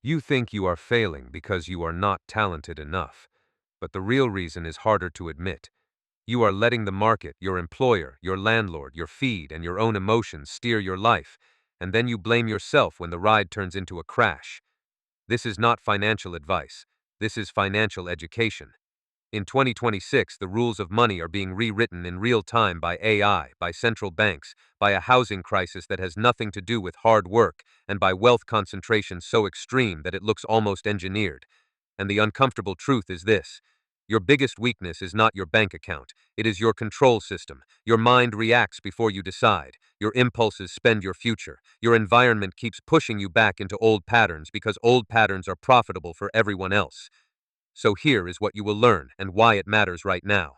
You think you are failing because you are not talented enough. But the real reason is harder to admit. You are letting the market, your employer, your landlord, your feed, and your own emotions steer your life, and then you blame yourself when the ride turns into a crash. This is not financial advice. This is financial education. In 2026, the rules of money are being rewritten in real time by AI, by central banks, by a housing crisis that has nothing to do with hard work, and by wealth concentration so extreme that it looks almost engineered. And the uncomfortable truth is this: your biggest weakness is not your bank account, it is your control system. Your mind reacts before you decide. Your impulses spend your future. Your environment keeps pushing you back into old patterns because old patterns are profitable for everyone else. So here is what you will learn and why it matters right now.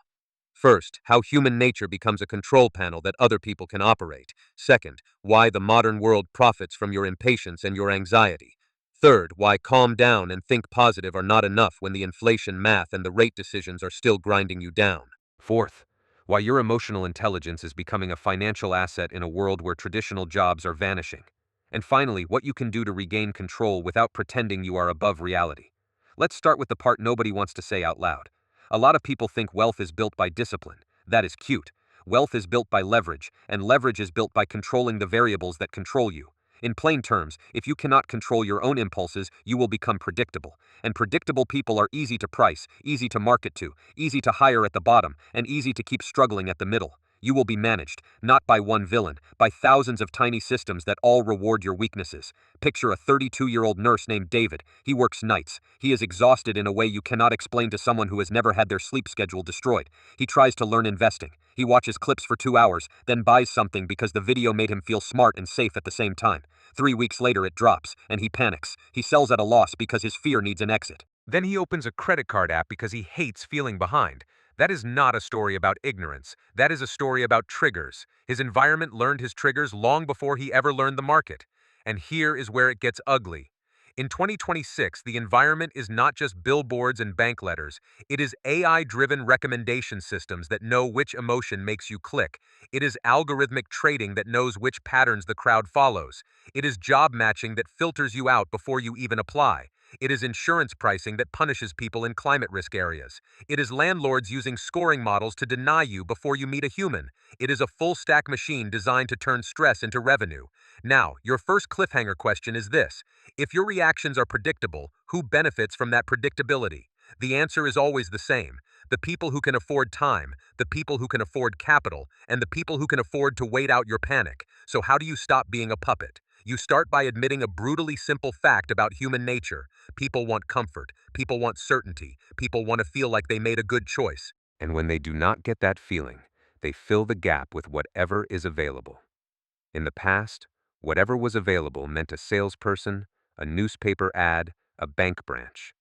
First, how human nature becomes a control panel that other people can operate. Second, why the modern world profits from your impatience and your anxiety. Third, why calm down and think positive are not enough when the inflation math and the rate decisions are still grinding you down. Fourth, why your emotional intelligence is becoming a financial asset in a world where traditional jobs are vanishing. And finally, what you can do to regain control without pretending you are above reality. Let's start with the part nobody wants to say out loud. A lot of people think wealth is built by discipline. That is cute. Wealth is built by leverage, and leverage is built by controlling the variables that control you. In plain terms, if you cannot control your own impulses, you will become predictable. And predictable people are easy to price, easy to market to, easy to hire at the bottom, and easy to keep struggling at the middle. You will be managed, not by one villain, by thousands of tiny systems that all reward your weaknesses. Picture a 32-year-old nurse named David. He works nights. He is exhausted in a way you cannot explain to someone who has never had their sleep schedule destroyed. He tries to learn investing. He watches clips for 2 hours, then buys something because the video made him feel smart and safe at the same time. 3 weeks later it drops, and he panics. He sells at a loss because his fear needs an exit. Then he opens a credit card app because he hates feeling behind. That is not a story about ignorance. That is a story about triggers. His environment learned his triggers long before he ever learned the market. And here is where it gets ugly. In 2026, the environment is not just billboards and bank letters. It is AI-driven recommendation systems that know which emotion makes you click. It is algorithmic trading that knows which patterns the crowd follows. It is job matching that filters you out before you even apply. It is insurance pricing that punishes people in climate risk areas. It is landlords using scoring models to deny you before you meet a human. It is a full-stack machine designed to turn stress into revenue. Now, your first cliffhanger question is this: if your reactions are predictable, who benefits from that predictability? The answer is always the same: the people who can afford time, the people who can afford capital, and the people who can afford to wait out your panic. So how do you stop being a puppet? You start by admitting a brutally simple fact about human nature. People want comfort. People want certainty. People want to feel like they made a good choice. And when they do not get that feeling, they fill the gap with whatever is available. In the past, whatever was available meant a salesperson, a newspaper ad, a bank branch.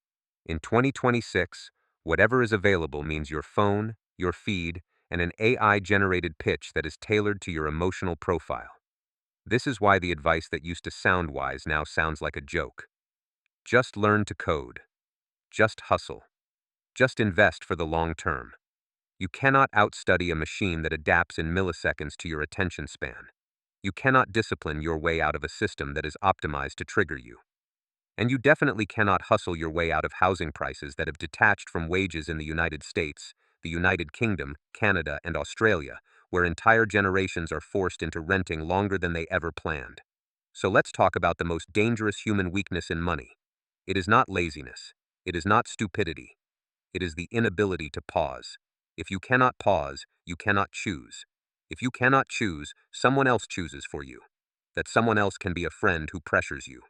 In 2026, whatever is available means your phone, your feed, and an AI-generated pitch that is tailored to your emotional profile. This is why the advice that used to sound wise now sounds like a joke. Just learn to code. Just hustle. Just invest for the long term. You cannot outstudy a machine that adapts in milliseconds to your attention span. You cannot discipline your way out of a system that is optimized to trigger you. And you definitely cannot hustle your way out of housing prices that have detached from wages in the United States, the United Kingdom, Canada, and Australia, where entire generations are forced into renting longer than they ever planned. So let's talk about the most dangerous human weakness in money. It is not laziness. It is not stupidity. It is the inability to pause. If you cannot pause, you cannot choose. If you cannot choose, someone else chooses for you. That someone else can be a friend who pressures you.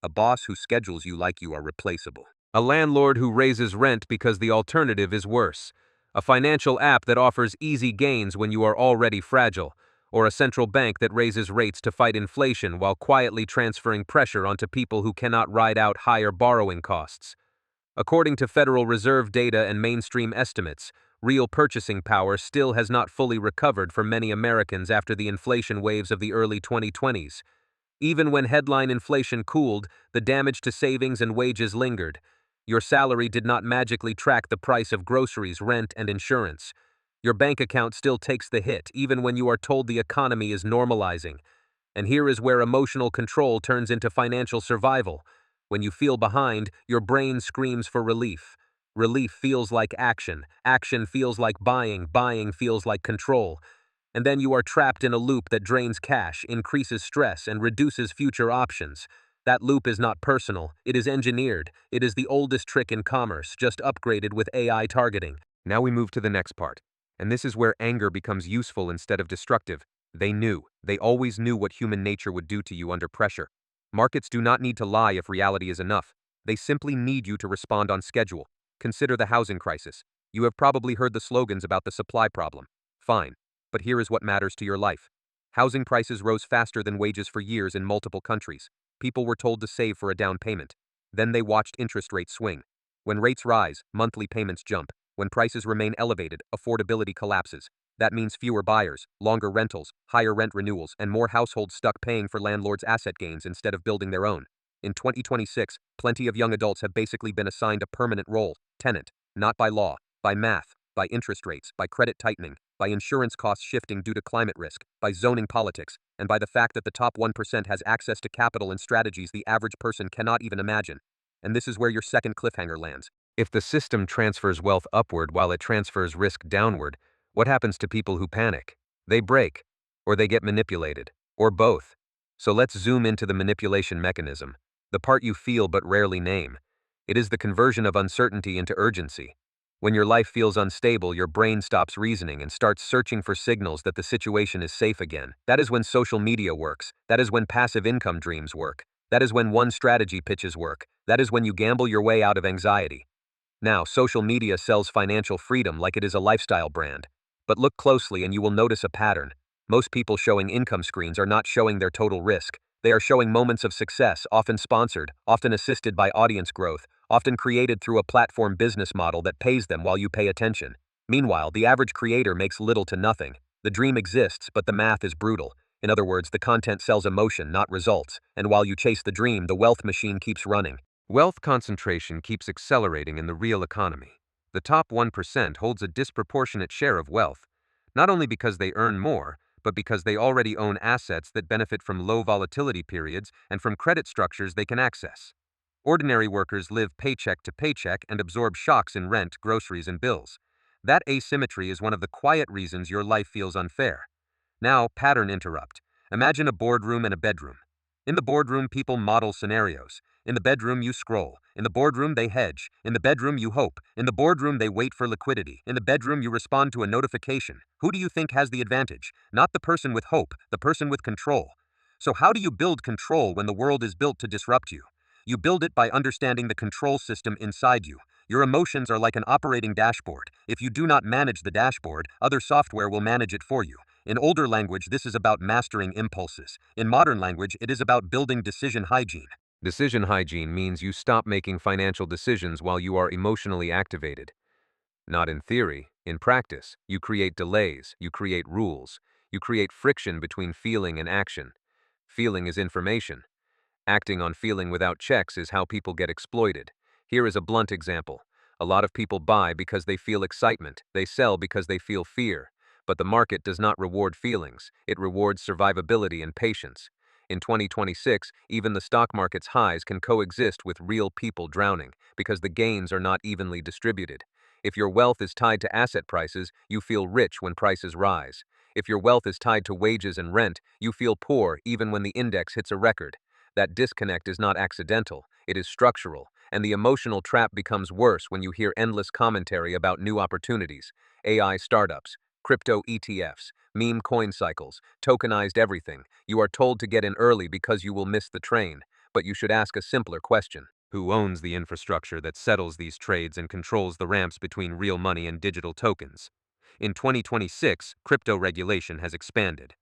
A boss who schedules you like you are replaceable. A landlord who raises rent because the alternative is worse. A financial app that offers easy gains when you are already fragile. Or a central bank that raises rates to fight inflation while quietly transferring pressure onto people who cannot ride out higher borrowing costs. According to Federal Reserve data and mainstream estimates, real purchasing power still has not fully recovered for many Americans after the inflation waves of the early 2020s. Even when headline inflation cooled, the damage to savings and wages lingered. Your salary did not magically track the price of groceries, rent, and insurance. Your bank account still takes the hit, even when you are told the economy is normalizing. And here is where emotional control turns into financial survival. When you feel behind, your brain screams for relief. Relief feels like action. Action feels like buying. Buying feels like control. And then you are trapped in a loop that drains cash, increases stress, and reduces future options. That loop is not personal, it is engineered. It is the oldest trick in commerce, just upgraded with AI targeting. Now we move to the next part. And this is where anger becomes useful instead of destructive. They knew. They always knew what human nature would do to you under pressure. Markets do not need to lie if reality is enough. They simply need you to respond on schedule. Consider the housing crisis. You have probably heard the slogans about the supply problem. Fine. But here is what matters to your life. Housing prices rose faster than wages for years in multiple countries. People were told to save for a down payment. Then they watched interest rates swing. When rates rise, monthly payments jump. When prices remain elevated, affordability collapses. That means fewer buyers, longer rentals, higher rent renewals, and more households stuck paying for landlords' asset gains instead of building their own. In 2026, plenty of young adults have basically been assigned a permanent role, tenant, not by law, by math, by interest rates, by credit tightening, by insurance costs shifting due to climate risk, by zoning politics, and by the fact that the top 1% has access to capital and strategies the average person cannot even imagine. And this is where your second cliffhanger lands. If the system transfers wealth upward while it transfers risk downward, what happens to people who panic? They break, or they get manipulated, or both. So let's zoom into the manipulation mechanism, the part you feel but rarely name. It is the conversion of uncertainty into urgency. When your life feels unstable, your brain stops reasoning and starts searching for signals that the situation is safe again. That is when social media works. That is when passive income dreams work. That is when one strategy pitches work. That is when you gamble your way out of anxiety. Now, social media sells financial freedom like it is a lifestyle brand. But look closely and you will notice a pattern. Most people showing income screens are not showing their total risk. They are showing moments of success, often sponsored, often assisted by audience growth, often created through a platform business model that pays them while you pay attention. Meanwhile, the average creator makes little to nothing. The dream exists, but the math is brutal. In other words, the content sells emotion, not results. And while you chase the dream, the wealth machine keeps running. Wealth concentration keeps accelerating in the real economy. The top 1% holds a disproportionate share of wealth, not only because they earn more, but because they already own assets that benefit from low volatility periods and from credit structures they can access. Ordinary workers live paycheck to paycheck and absorb shocks in rent, groceries, and bills. That asymmetry is one of the quiet reasons your life feels unfair. Now, pattern interrupt. Imagine a boardroom and a bedroom. In the boardroom, people model scenarios. In the bedroom, you scroll. In the boardroom, they hedge. In the bedroom, you hope. In the boardroom, they wait for liquidity. In the bedroom, you respond to a notification. Who do you think has the advantage? Not the person with hope, the person with control. So how do you build control when the world is built to disrupt you? You build it by understanding the control system inside you. Your emotions are like an operating dashboard. If you do not manage the dashboard, other software will manage it for you. In older language, this is about mastering impulses. In modern language, it is about building decision hygiene. Decision hygiene means you stop making financial decisions while you are emotionally activated. Not in theory, in practice, you create delays, you create rules, you create friction between feeling and action. Feeling is information. Acting on feeling without checks is how people get exploited. Here is a blunt example. A lot of people buy because they feel excitement. They sell because they feel fear. But the market does not reward feelings. It rewards survivability and patience. In 2026, even the stock market's highs can coexist with real people drowning because the gains are not evenly distributed. If your wealth is tied to asset prices, you feel rich when prices rise. If your wealth is tied to wages and rent, you feel poor even when the index hits a record. That disconnect is not accidental, it is structural, and the emotional trap becomes worse when you hear endless commentary about new opportunities, AI startups, crypto ETFs, meme coin cycles, tokenized everything. You are told to get in early because you will miss the train, but you should ask a simpler question. Who owns the infrastructure that settles these trades and controls the ramps between real money and digital tokens? In 2026, crypto regulation has expanded.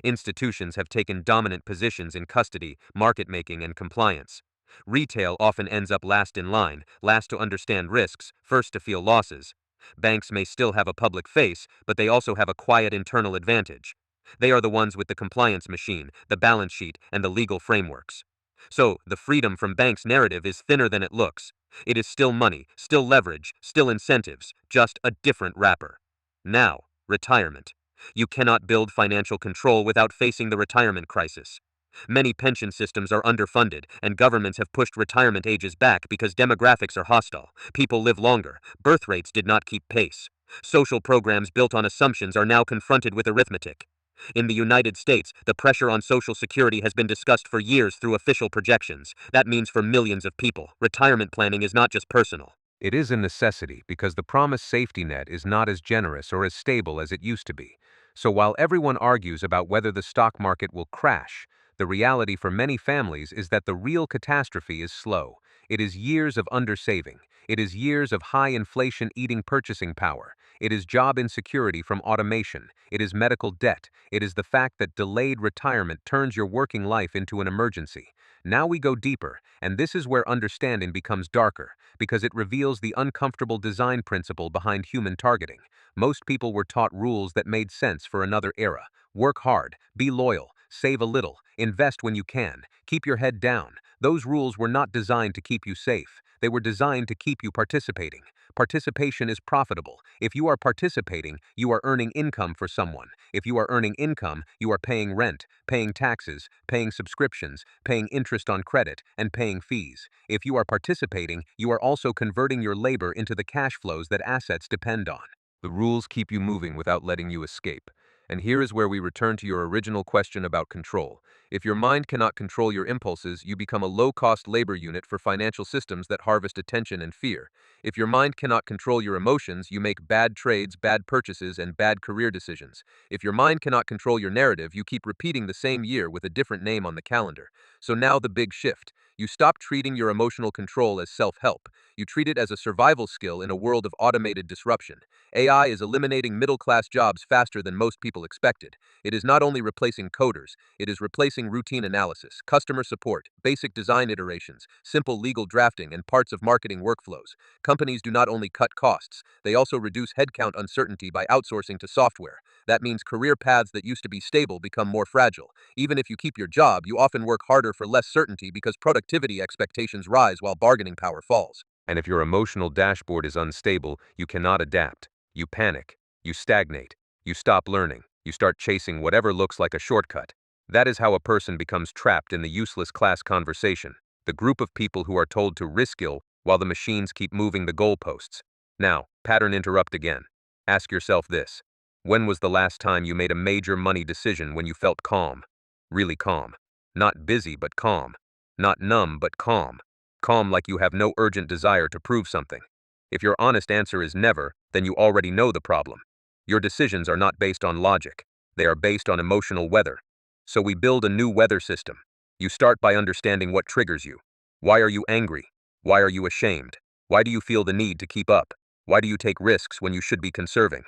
Institutions have taken dominant positions in custody, market making, and compliance. Retail often ends up last in line, last to understand risks, first to feel losses. Banks may still have a public face, but they also have a quiet internal advantage. They are the ones with the compliance machine, the balance sheet, and the legal frameworks. So, the freedom from banks narrative is thinner than it looks. It is still money, still leverage, still incentives, just a different wrapper. Now, retirement. You cannot build financial control without facing the retirement crisis. Many pension systems are underfunded, and governments have pushed retirement ages back because demographics are hostile. People live longer. Birth rates did not keep pace. Social programs built on assumptions are now confronted with arithmetic. In the United States, the pressure on Social Security has been discussed for years through official projections. That means for millions of people, retirement planning is not just personal. It is a necessity because the promised safety net is not as generous or as stable as it used to be. So while everyone argues about whether the stock market will crash, the reality for many families is that the real catastrophe is slow. It is years of undersaving. It is years of high inflation eating purchasing power. It is job insecurity from automation. It is medical debt. It is the fact that delayed retirement turns your working life into an emergency. Now we go deeper, and this is where understanding becomes darker, because it reveals the uncomfortable design principle behind human targeting. Most people were taught rules that made sense for another era. Work hard, be loyal, save a little, invest when you can, keep your head down. Those rules were not designed to keep you safe. They were designed to keep you participating. Participation is profitable. If you are participating, you are earning income for someone. If you are earning income, you are paying rent, paying taxes, paying subscriptions, paying interest on credit, and paying fees. If you are participating, you are also converting your labor into the cash flows that assets depend on. The rules keep you moving without letting you escape. And here is where we return to your original question about control. If your mind cannot control your impulses, you become a low-cost labor unit for financial systems that harvest attention and fear. If your mind cannot control your emotions, you make bad trades, bad purchases, and bad career decisions. If your mind cannot control your narrative, you keep repeating the same year with a different name on the calendar. So now the big shift. You stop treating your emotional control as self-help. You treat it as a survival skill in a world of automated disruption. AI is eliminating middle-class jobs faster than most people expected. It is not only replacing coders, it is replacing routine analysis, customer support, basic design iterations, simple legal drafting, and parts of marketing workflows. Companies do not only cut costs, they also reduce headcount uncertainty by outsourcing to software. That means career paths that used to be stable become more fragile. Even if you keep your job, you often work harder for less certainty because productivity expectations rise while bargaining power falls. And if your emotional dashboard is unstable, you cannot adapt. You panic. You stagnate. You stop learning. You start chasing whatever looks like a shortcut. That is how a person becomes trapped in the useless class conversation, the group of people who are told to riskill while the machines keep moving the goalposts. Now, pattern interrupt again. Ask yourself this. When was the last time you made a major money decision when you felt calm? Really calm. Not busy, but calm. Not numb, but calm. Calm like you have no urgent desire to prove something. If your honest answer is never, then you already know the problem. Your decisions are not based on logic. They are based on emotional weather. So we build a new weather system. You start by understanding what triggers you. Why are you angry? Why are you ashamed? Why do you feel the need to keep up? Why do you take risks when you should be conserving?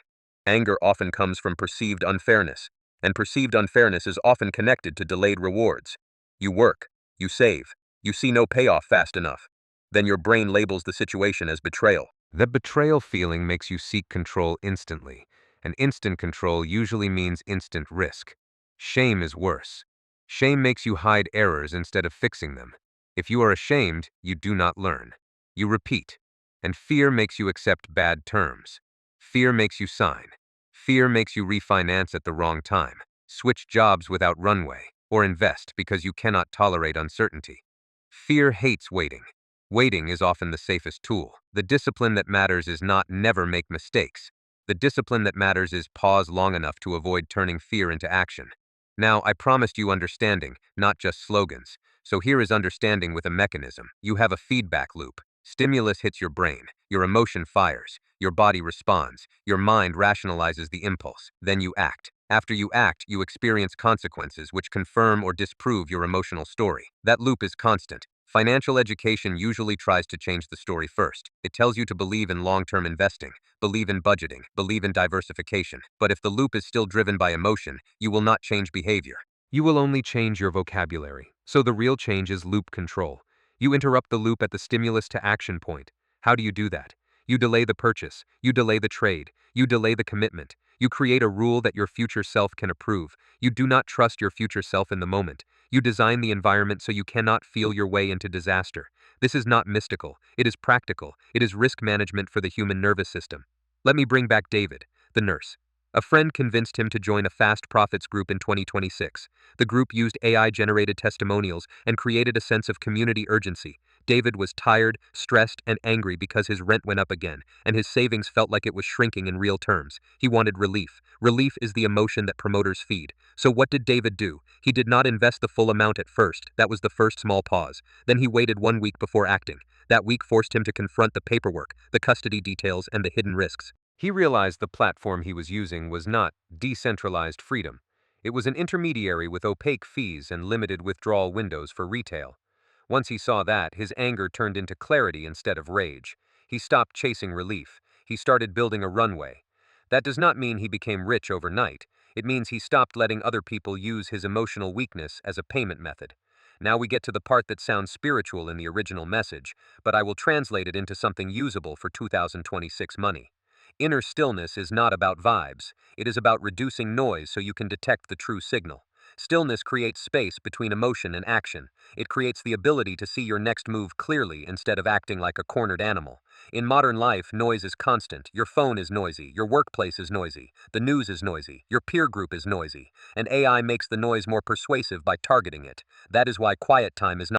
Anger often comes from perceived unfairness, and perceived unfairness is often connected to delayed rewards. You work, you save, you see no payoff fast enough. Then your brain labels the situation as betrayal. That betrayal feeling makes you seek control instantly, and instant control usually means instant risk. Shame is worse. Shame makes you hide errors instead of fixing them. If you are ashamed, you do not learn. You repeat. And fear makes you accept bad terms. Fear makes you sign. Fear makes you refinance at the wrong time, switch jobs without runway, or invest because you cannot tolerate uncertainty. Fear hates waiting. Waiting is often the safest tool. The discipline that matters is not never make mistakes. The discipline that matters is pause long enough to avoid turning fear into action. Now, I promised you understanding, not just slogans. So here is understanding with a mechanism. You have a feedback loop. Stimulus hits your brain. Your emotion fires. Your body responds. Your mind rationalizes the impulse. Then you act. After you act, you experience consequences which confirm or disprove your emotional story. That loop is constant. Financial education usually tries to change the story first. It tells you to believe in long-term investing, believe in budgeting, believe in diversification. But if the loop is still driven by emotion, you will not change behavior. You will only change your vocabulary. So the real change is loop control. You interrupt the loop at the stimulus to action point. How do you do that? You delay the purchase. You delay the trade. You delay the commitment. You create a rule that your future self can approve. You do not trust your future self in the moment. You design the environment so you cannot feel your way into disaster. This is not mystical. It is practical. It is risk management for the human nervous system. Let me bring back David, the nurse. A friend convinced him to join a fast profits group in 2026. The group used AI-generated testimonials and created a sense of community urgency. David was tired, stressed, and angry because his rent went up again, and his savings felt like it was shrinking in real terms. He wanted relief. Relief is the emotion that promoters feed. So what did David do? He did not invest the full amount at first. That was the first small pause. Then he waited 1 week before acting. That week forced him to confront the paperwork, the custody details, and the hidden risks. He realized the platform he was using was not decentralized freedom. It was an intermediary with opaque fees and limited withdrawal windows for retail. Once he saw that, his anger turned into clarity instead of rage. He stopped chasing relief. He started building a runway. That does not mean he became rich overnight. It means he stopped letting other people use his emotional weakness as a payment method. Now we get to the part that sounds spiritual in the original message, but I will translate it into something usable for 2026 money. Inner stillness is not about vibes. It is about reducing noise so you can detect the true signal. Stillness creates space between emotion and action. It creates the ability to see your next move clearly instead of acting like a cornered animal. In modern life, noise is constant. Your phone is noisy. Your workplace is noisy. The news is noisy. Your peer group is noisy. And AI makes the noise more persuasive by targeting it. That is why quiet time is not